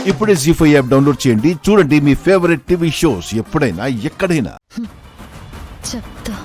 ఇప్పుడే జీ5 app download చేయండి. చూడండి మీ ఫేవరెట్ టీవీ షోస్ ఎప్పుడైనా ఎక్కడైనా. చెప్తా.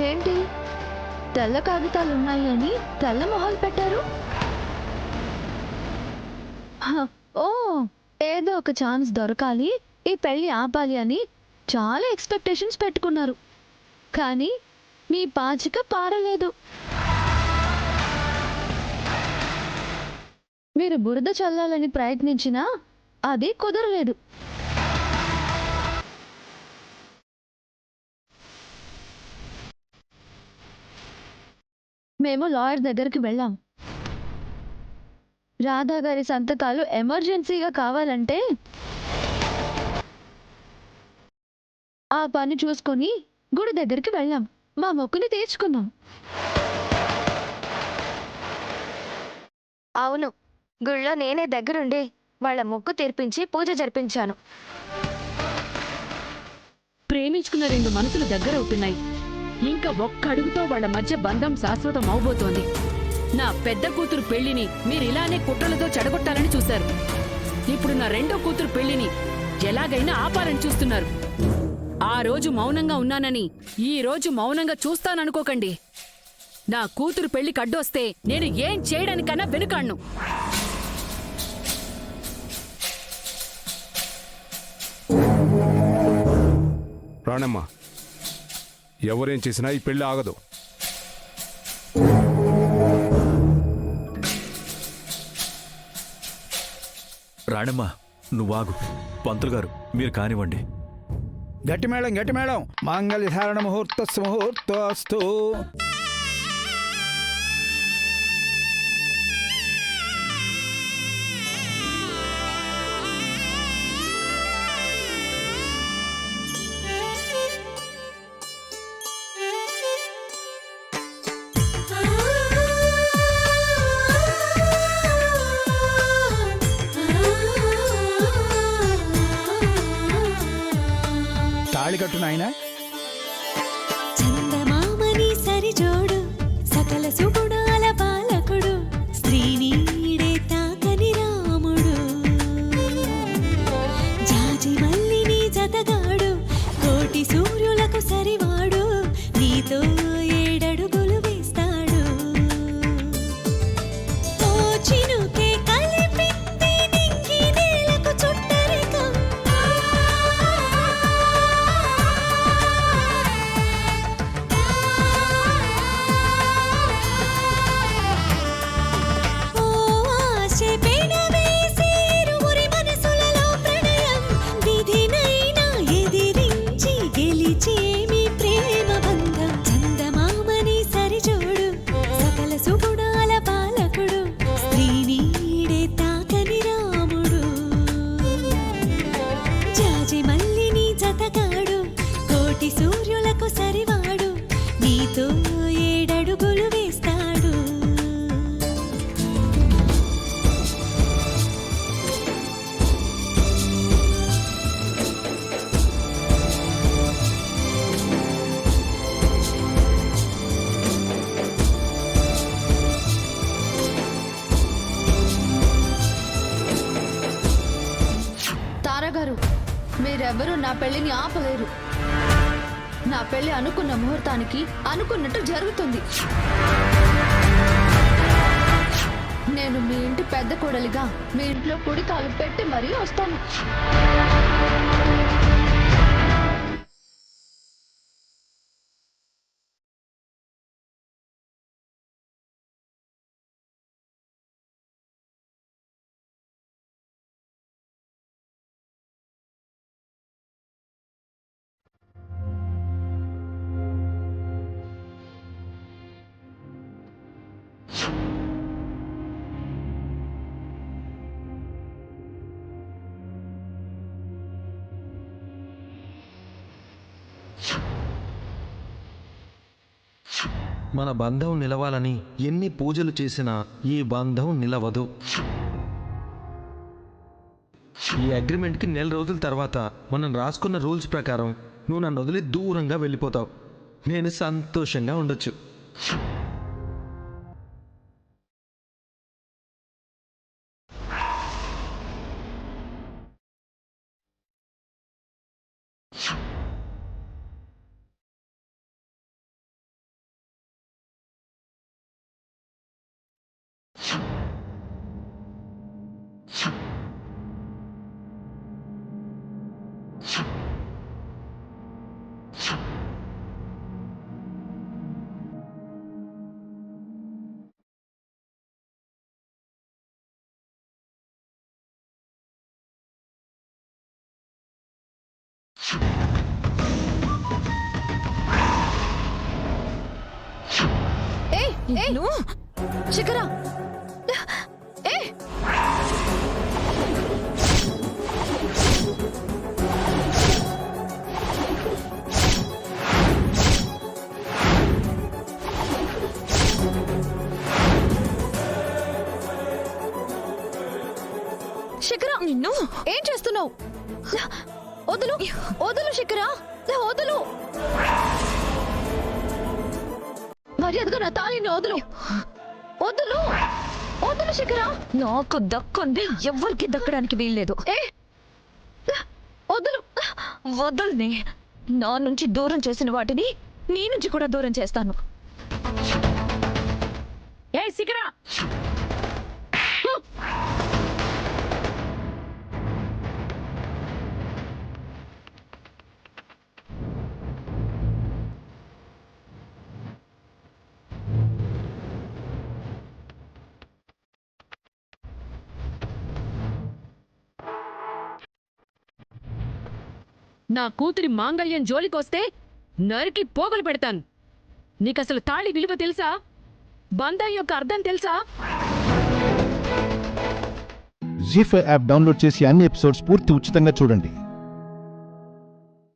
ఏంటి తెల్ల కాగితాలు ఉన్నాయని తెల్ల మొహాలు పెట్టారు? ఓ, ఏదో ఒక ఛాన్స్ దొరకాలి, ఈ పెళ్లి ఆపాలి అని చాలా ఎక్స్పెక్టేషన్స్ పెట్టుకున్నారు. కానీ మీ పాచిక పారలేదు. మీరు బురద చల్లాలని ప్రయత్నించినా అది కుదరలేదు. మేము లాయర్ దగ్గరికి వెళ్ళాం. రాధా గారి సంతకాలు ఎమర్జెన్సీగా కావాలంటే ఆ పని చూసుకొని గుడి దగ్గరికి వెళ్ళాం. మా మొక్కుని తీర్చుకున్నాం. అవును, గుళ్ళో నేనే దగ్గరుండి వాళ్ళ మొక్కు తీర్పించి పూజ జరిపించాను. ప్రేమించుకున్న రెండు మనసులు దగ్గరవుతున్నాయి. ఇంకా ఒక్క అడుగుతో వాళ్ళ మధ్య బంధం శాశ్వతం అవబోతోంది. నా పెద్ద కూతురు పెళ్లిని మీరు ఇలానే కుట్రలతో చెడగొట్టాలని చూశారు. ఇప్పుడు నా రెండో కూతురు పెళ్లిని ఎలాగైనా ఆపాలని చూస్తున్నారు. ఆ రోజు మౌనంగా ఉన్నానని ఈ రోజు మౌనంగా చూస్తాననుకోకండి. నా కూతురు పెళ్లికి అడ్డొస్తే నేను ఏం చేయడానికన్నా వెనుకాడ్ను. రాణమ్మ, ఎవరేం చేసినా ఈ పెళ్లి ఆగదు. రాణమ్మ, నువ్వాగు. పంతులు గారు, మీరు కానివ్వండి. గట్టి మేళం మాంగళ్య ధారణ ముహూర్తోస్తు. తాళి కట్టు నాయనా. చందమామని సరిజోడు సకల సుగుణాల బాలకుడు స్త్రీనీడే తాకని రాముడు జాజి మల్లిని జతగాడు కోటి సూర్యులకు సరివాడు నీతో ఏడడుగులు వేస్తాడు. ఓ చినుకే కలిపింది నింగి నేలకు చుట్టరికం. ఎవరు నా పెళ్లిని ఆపలేరు. నా పెళ్లి అనుకున్న ముహూర్తానికి అనుకున్నట్టు జరుగుతుంది. నేను మీ ఇంటి పెద్ద కోడలిగా మీ ఇంట్లో కుడి కాలు పెట్టి మరీ వస్తాను. మన బంధం నిలవాలని ఎన్ని పూజలు చేసినా ఈ బంధం నిలవదు. ఈ అగ్రిమెంట్కి 1 నెల రోజుల తర్వాత మనం రాసుకున్న రూల్స్ ప్రకారం నువ్వు నన్ను వదిలి దూరంగా వెళ్ళిపోతావు. నేను సంతోషంగా ఉండొచ్చు. శిఖరా, శిఖరా, నిన్ను ఏం చేస్తున్నావు? వదులు, వదులు శిఖరా, వదులు. మర్యాదగా నా తాళిని వదులు. వదులు, వదులు శిఖరా. నాకు దక్కుంది ఎవ్వరికి దక్కడానికి వీల్లేదు. వదులు. వదల్ని. నా నుంచి దూరం చేసిన వాటిని నీ నుంచి కూడా దూరం చేస్తాను. ఏ శిఖరా, నా కూతురి మాంగళ్యం జోలికొస్తే నరికి పోగులు పెడతాను. నీకసలు తాళి విలువ తెలుసా? బంధం యొక్క అర్థం తెలుసా? జీ5 యాప్ డౌన్లోడ్ చేసి అన్ని ఎపిసోడ్స్ పూర్తి ఉచితంగా చూడండి.